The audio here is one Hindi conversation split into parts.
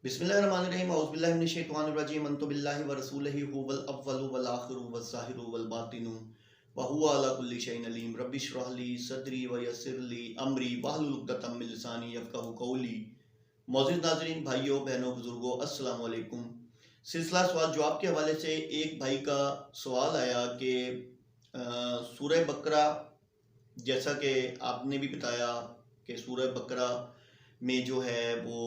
बिस्मिल्लाहिर्रहमानिर्रहीम औज़ुबिल्लाहि मिनश्शैतानिर्रजीम अंतु बिल्लाहि व रसूलिही हुवल अव्वलु वल आखिरु वज़ ज़ाहिरु वल बातिनु व हुवा अला कुल्लि शैइन अलीम रब्बि इश्रह ली सदरी व यस्सिर ली अमरी वहलुल उक़दतम मिन लिसानी यफ़क़हू क़ौली। मौजूद नाज़रीन, भाइयों बहनों बुजुर्गों, अस्सलामु अलैकुम। सिलसिला सवाल जवाब के हवाले से एक भाई का सवाल आया कि सूरह बकरा, जैसा कि आपने भी बताया कि सूरह बकरा में जो है वो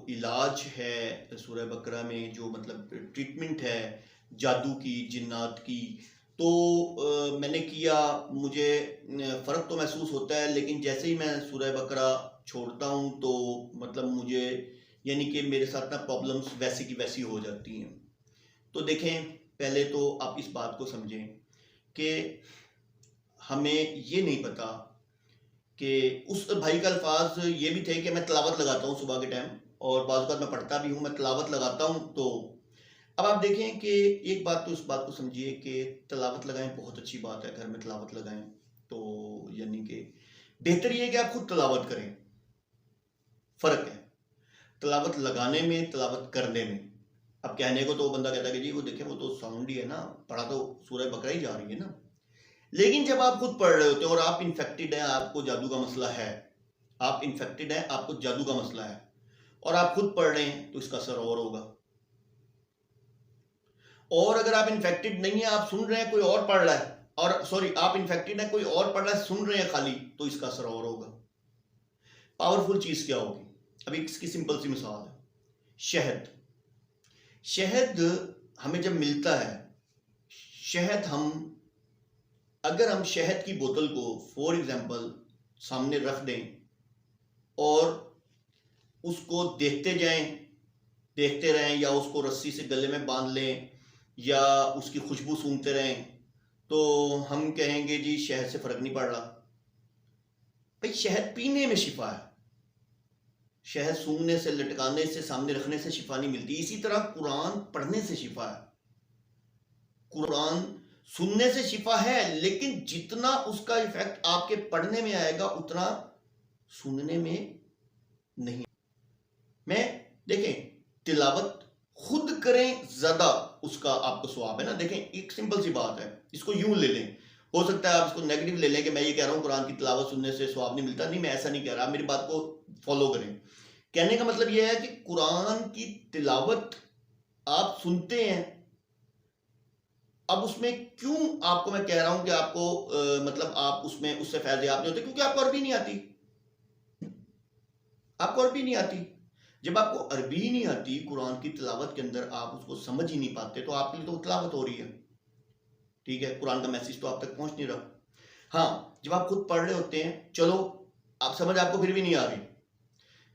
इलाज है, सूरह बकरा में जो मतलब ट्रीटमेंट है जादू की, जिन्नात की, तो मैंने किया, मुझे फ़र्क तो महसूस होता है, लेकिन जैसे ही मैं सूरह बकरा छोड़ता हूँ तो मतलब मुझे यानी कि मेरे साथ ना प्रॉब्लम्स वैसी की वैसी हो जाती हैं। तो देखें, पहले तो आप इस बात को समझें कि हमें ये नहीं पता कि उस भाई का अल्फाज ये भी थे कि मैं तिलावत लगाता हूँ सुबह के टाइम, और बाज़ औक़ात मैं पढ़ता भी हूँ, मैं तिलावत लगाता हूँ। तो अब आप देखें कि एक बात तो इस बात को समझिए कि तिलावत लगाएं, बहुत अच्छी बात है, घर में तिलावत लगाएं, तो यानी कि बेहतर ये है कि आप खुद तिलावत करें। फ़र्क है तिलावत लगाने में, तिलावत करने में। अब कहने को तो बंदा कहता है कि जी वो देखें वो तो साउंड ही है ना, पढ़ा तो सूरह बकरा ही जा रही है ना। लेकिन जब आप खुद पढ़ रहे होते हो और आप इन्फेक्टेड हैं, आपको जादू का मसला है, आप इन्फेक्टेड हैं, आपको जादू का मसला है, और आप खुद पढ़ रहे हैं, तो इसका असर और होगा। और अगर आप इन्फेक्टेड नहीं है, आप सुन रहे हैं कोई और पढ़ रहा है, और सॉरी आप इन्फेक्टेड है, कोई और पढ़ रहा है, सुन रहे हैं खाली, तो इसका असर और होगा। पावरफुल चीज क्या होगी? अभी इसकी सिंपल सी मिसाल है, शहद। शहद हमें जब मिलता है, शहद अगर हम शहद की बोतल को फॉर एग्जाम्पल सामने रख दें और उसको देखते जाएं, देखते रहें, या उसको रस्सी से गले में बांध लें, या उसकी खुशबू सूंघते रहें, तो हम कहेंगे जी शहद से फर्क नहीं पड़ रहा। भाई शहद पीने में शिफा है, शहद सूंघने से, लटकाने से, सामने रखने से शिफा नहीं मिलती। इसी तरह कुरान पढ़ने से शिफा है, कुरान सुनने से शिफा है, लेकिन जितना उसका इफेक्ट आपके पढ़ने में आएगा उतना सुनने में नहीं। मैं देखें, तिलावत खुद करें, ज्यादा उसका आपको सवाब है ना। देखें, एक सिंपल सी बात है, इसको यूं ले लें, हो सकता है आप इसको नेगेटिव ले लें कि मैं ये कह रहा हूं कुरान की तिलावत सुनने से सवाब नहीं मिलता। नहीं, मैं ऐसा नहीं कह रहा, मेरी बात को फॉलो करें। कहने का मतलब यह है कि कुरान की तिलावत आप सुनते हैं, अब उसमें क्यों आपको मैं कह रहा हूं कि आपको मतलब आप उसमें उससे फायदे आप नहीं होते, क्योंकि आपको अरबी नहीं आती। आपको अरबी नहीं आती। जब आपको अरबी नहीं आती, कुरान की तिलावत के अंदर आप उसको समझ ही नहीं पाते, तो आपके लिए तो तिलावत हो रही है, ठीक है, कुरान का मैसेज तो आप तक पहुंच नहीं रहा। हाँ, जब आप खुद पढ़ रहे होते हैं, चलो आप समझ आपको फिर भी नहीं आ रही,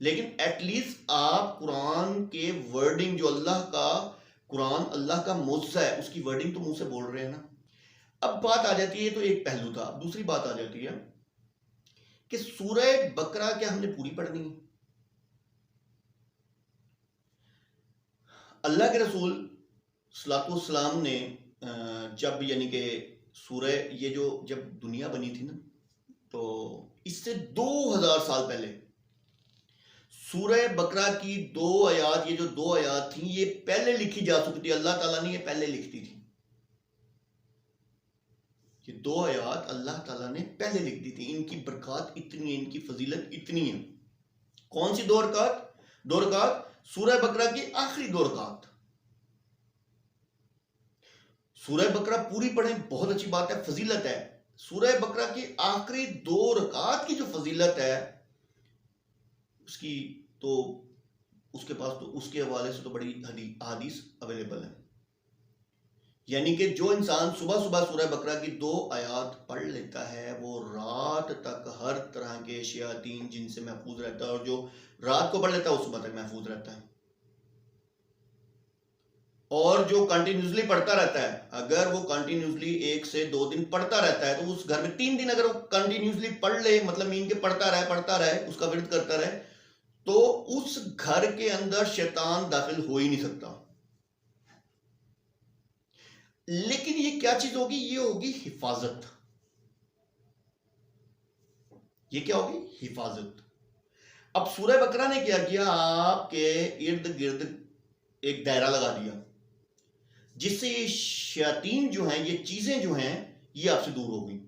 लेकिन एटलीस्ट आप कुरान के वर्डिंग, जो अल्लाह का कुरान अल्लाह का मुअज्जा है, उसकी वर्डिंग तो मुंह से बोल रहे हैं ना। अब बात आ जाती है, तो एक पहलू था, दूसरी बात आ जाती है कि सूरह बकरा क्या हमने पूरी पढ़नी है? अल्लाह के रसूल सल्लल्लाहु अलैहि वसल्लम ने जब यानी कि सूरह, ये जो जब दुनिया बनी थी ना, तो इससे 2000 साल पहले सूरह बकरा की 2 आयात, ये जो 2 आयात थी, ये पहले लिखी जा चुकी थी। अल्लाह ताला ने ये पहले लिख दी थी। ये 2 आयात अल्लाह ताला ने पहले लिख दी थी। इनकी बरकत इतनी है, इनकी फजीलत इतनी है। कौन सी 2 रकात? 2 रकात सूरह बकरा की आखिरी 2 रकात। सूरह बकरा पूरी पढ़ें, बहुत अच्छी बात है, फजीलत है। सूरह बकरा की आखिरी 2 रकात की जो फजीलत है, उसकी तो उसके पास तो उसके हवाले से तो बड़ी हदीस अवेलेबल है। यानी कि जो इंसान सुबह सुबह सूरह बकरा की 2 आयात पढ़ लेता है, वो रात तक हर तरह के शयातीन जिनसे महफूज रहता है, और जो रात को पढ़ लेता है वो सुबह तक महफूज रहता है। और जो कंटिन्यूसली पढ़ता रहता है, अगर वो कंटिन्यूसली 1 से 2 दिन पढ़ता रहता है, तो उस घर में 3 दिन अगर वो कंटिन्यूसली पढ़ ले, मतलब मीन के पढ़ता रहे, उसका विरद करता रहे, तो उस घर के अंदर शैतान दाखिल हो ही नहीं सकता। लेकिन ये क्या चीज होगी? ये होगी हिफाजत। ये क्या होगी? हिफाजत। अब सूरह बकरा ने क्या किया, आपके इर्द गिर्द एक दायरा लगा दिया, जिससे ये शयातीन जो हैं, ये चीजें जो हैं, ये आपसे दूर हो गई,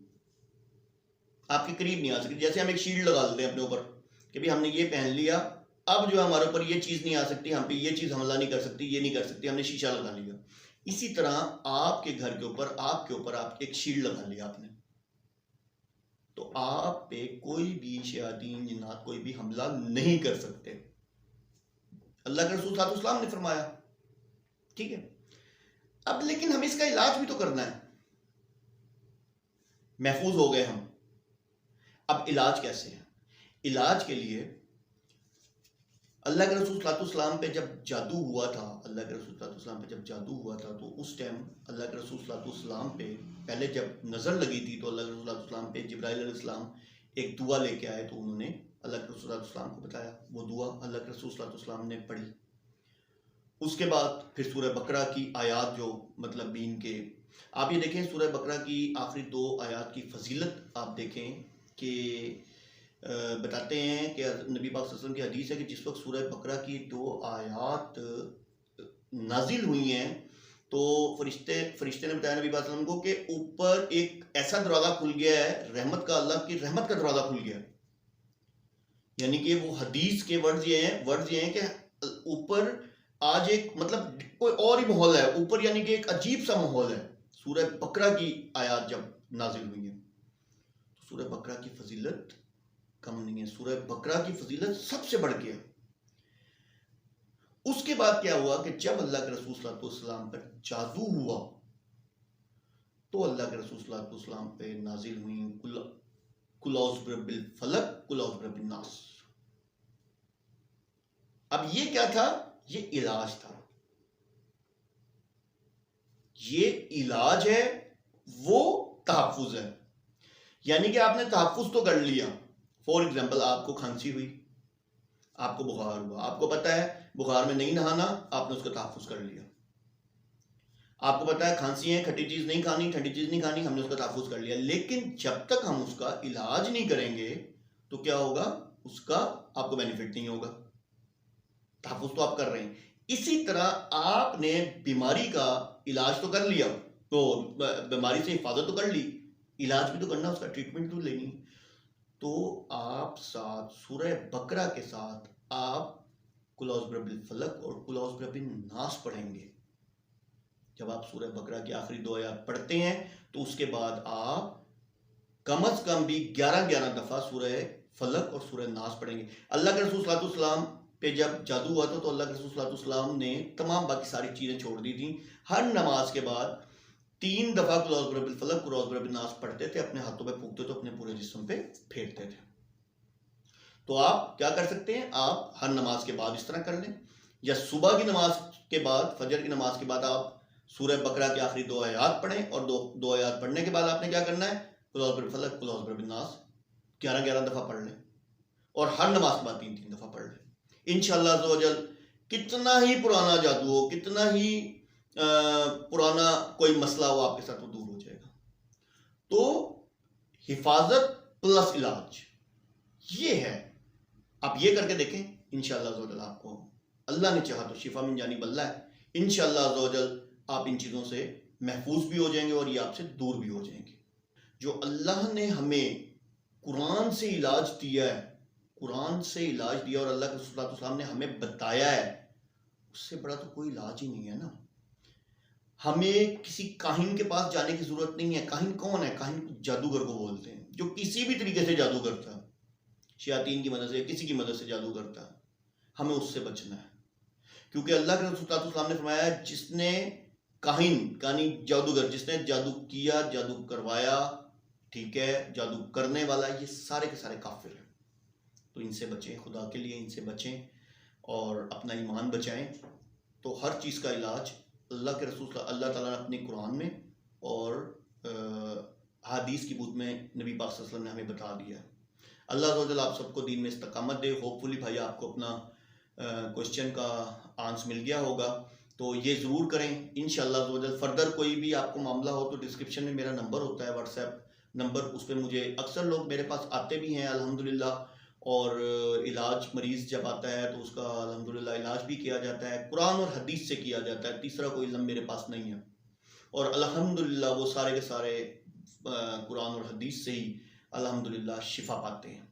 आपके करीब नहीं आ सकती। जैसे हम एक शील्ड लगा देते हैं अपने ऊपर कि भाई हमने ये पहन लिया, अब जो है हमारे ऊपर ये चीज नहीं आ सकती, हम पे ये चीज हमला नहीं कर सकती, ये नहीं कर सकती, हमने शीशा लगा लिया। इसी तरह आपके घर के ऊपर, आपके ऊपर आप एक शील्ड लगा लिया आपने, तो आप पे कोई भी शयातीन जिन्नात कोई भी हमला नहीं कर सकते। अल्लाह के रसूल सल्लल्लाहु अलैहि वसल्लम ने फरमाया, ठीक है। अब लेकिन हमें इसका इलाज भी तो करना है। महफूज हो गए हम, अब इलाज कैसे है? इलाज के लिए अल्लाह के रसूल सल्लल्लाहु अलैहि वसल्लम पे जब जादू हुआ था, अल्लाह के रसूल सल्लल्लाहु अलैहि वसल्लम पे जब जादू हुआ था, तो उस टाइम अल्लाह के रसूल सल्लल्लाहु अलैहि वसल्लम पे पहले जब नजर लगी थी, तो अल्लाह के रसूल सल्लल्लाहु अलैहि वसल्लम पे जिब्राइल अलैहिस्सलाम एक दुआ लेके आए, तो उन्होंने अल्लाह के रसूल सल्लल्लाहु अलैहि वसल्लम को बताया, वो दुआ अल्लाह के रसूल सल्लल्लाहु अलैहि वसल्लम ने पढ़ी। उसके बाद फिर सूरह बकरा की आयात जो मतलब बीन के, आप ये देखें सूरह बकरा की आखिरी 2 आयात की फजीलत आप देखें कि बताते हैं कि नबी पाक सल्लल्लाहु अलैहि वसल्लम की हदीस है कि जिस वक्त सूरह बकरा की 2 आयात नाजिल हुई हैं, तो फरिश्ते ने बताया नबी पाक सल्लल्लाहु अलैहि वसल्लम को कि ऊपर एक ऐसा दरवाज़ा खुल गया है रहमत का, अल्लाह की रहमत का दरवाज़ा खुल गया। यानी कि वो हदीस के वर्ड्स ये हैं कि ऊपर आज एक मतलब कोई और ही माहौल है ऊपर, यानी कि एक अजीब सा माहौल है। सूरह बकरा की आयत जब नाजिल हुई है, तो सूरह बकरा की फजीलत कम नहीं है, सूरह बकरा की फजीलत सबसे बढ़ के। उसके बाद क्या हुआ कि जब अल्लाह के रसूल सल्लल्लाहु अलैहि वसल्लम पर जादू हुआ, तो अल्लाह के रसूल सल्लल्लाहु अलैहि वसल्लम पे नाजिल हुई कुल औज़ु बिरब्बिल फलक, कुल औज़ु बिरब्बिन नास। अब ये क्या था? ये इलाज था, ये इलाज है, वो तहफ़्फ़ुज़ है। यानी कि आपने तहफ़्फ़ुज़ तो कर लिया। फॉर एग्जाम्पल, आपको खांसी हुई, आपको बुखार हुआ, आपको पता है बुखार में नहीं नहाना, आपने उसका तहफ़्फ़ुज़ कर लिया। आपको पता है खांसी है, खट्टी चीज नहीं खानी, ठंडी चीज नहीं खानी, हमने उसका तहफ़्फ़ुज़ कर लिया। लेकिन जब तक हम उसका इलाज नहीं करेंगे तो क्या होगा? उसका आपको बेनिफिट नहीं होगा। तहफ़्फ़ुज़ तो आप कर रहे हैं। इसी तरह आपने बीमारी का इलाज तो कर लिया, तो बीमारी से हिफाजत तो कर ली, इलाज भी तो करना, उसका ट्रीटमेंट तो लेनी। तो आप साथ सूरह बकरा के साथ आप कुल औज़ु बिरब्बिल फलक और कुल औज़ु बिरब्बिन नास पढ़ेंगे। जब आप सूरह बकरा की आखिरी 2 आयत पढ़ते हैं, तो उसके बाद आप कम अज कम भी 11-11 दफा सूरह फलक और सूरह नास पढ़ेंगे। अल्लाह के रसूल सल्लल्लाहु अलैहि वसल्लम पे जब जादू हुआ था, तो अल्लाह के रसूल सल्लल्लाहु अलैहि वसल्लम ने तमाम बाकी सारी चीज़ें छोड़ दी थी। हर नमाज के बाद 3 दफ़ा कुल औज़ु बिरब्बिल फलक, कुल औज़ु बिरब्बिन नास पढ़ते थे, अपने हाथों पे फूंकते थे, अपने पूरे जिस्म पे फेरते थे। तो आप क्या कर सकते हैं? आप हर नमाज के बाद इस तरह कर लें, या सुबह की नमाज के बाद, फजर की नमाज के बाद आप सूरह बकरा की आखिरी 2 आयत पढ़ें, और 2 आयत पढ़ने के बाद आपने क्या करना है? कुल औज़ु बिरब्बिल फलक, कुल औज़ु बिरब्बिन नास 11-11 दफ़ा पढ़ लें, और हर नमाज के बाद 3-3 दफ़ा पढ़ लें। इंशाअल्लाह अज़्ज़ा वजल कितना ही पुराना जादू हो, कितना ही पुराना कोई मसला हो आपके साथ, वो दूर हो जाएगा। तो हिफाजत प्लस इलाज ये है। आप ये करके देखें, इंशाअल्लाह अज़्ज़ा वजल आपको, अल्लाह ने चाहा तो शिफा मिन जानिब अल्लाह है, इंशाअल्लाह अज़्ज़ा वजल आप इन चीज़ों से महफूज भी हो जाएंगे और ये आपसे दूर भी हो जाएंगे। जो अल्लाह ने हमें कुरान से इलाज दिया है, कुरान से इलाज दिया, और अल्लाह के रसूल सल्लल्लाहु अलैहि वसल्लम ने हमें बताया है, उससे बड़ा तो कोई इलाज ही नहीं है ना। हमें किसी काहिन के पास जाने की जरूरत नहीं है। काहिन कौन है? काहिन जादूगर को बोलते हैं, जो किसी भी तरीके से जादू करता है, शयातीन की मदद से, किसी की मदद से जादू करता है। हमें उससे बचना है, क्योंकि अल्लाह के रसूल सल्लल्लाहु अलैहि वसल्लम ने फरमाया, जिसने काहिन यानी जादूगर, जिसने जादू किया, जादू करवाया, ठीक है, जादू करने वाला, ये सारे के सारे काफिर हैं। तो इनसे बचें, खुदा के लिए इनसे बचें और अपना ईमान बचाएं। तो हर चीज़ का इलाज अल्लाह के रसूल, अल्लाह ताला ने अपने कुरान में और हदीस की बूत में नबी पाक सल्लल्लाहु अलैहि वसल्लम ने हमें बता दिया है। अल्लाह ताला आप सबको दीन में इस्तकामत दे। होपफुली भाई आपको अपना क्वेश्चन का आंसर मिल गया होगा, तो ये ज़रूर करें इंशाअल्लाह ताला। फर्दर कोई भी आपको मामला हो तो डिस्क्रिप्शन में मेरा नंबर होता है, व्हाट्सएप नंबर, उस पर मुझे, अक्सर लोग मेरे पास आते भी हैं अल्हम्दुलिल्लाह, और इलाज मरीज़ जब आता है तो उसका अल्हम्दुलिल्लाह इलाज भी किया जाता है, कुरान और हदीस से किया जाता है, तीसरा कोई इल्म मेरे पास नहीं है। और अल्हम्दुलिल्लाह वो सारे के सारे कुरान और हदीस से ही अल्हम्दुलिल्लाह शिफा पाते हैं।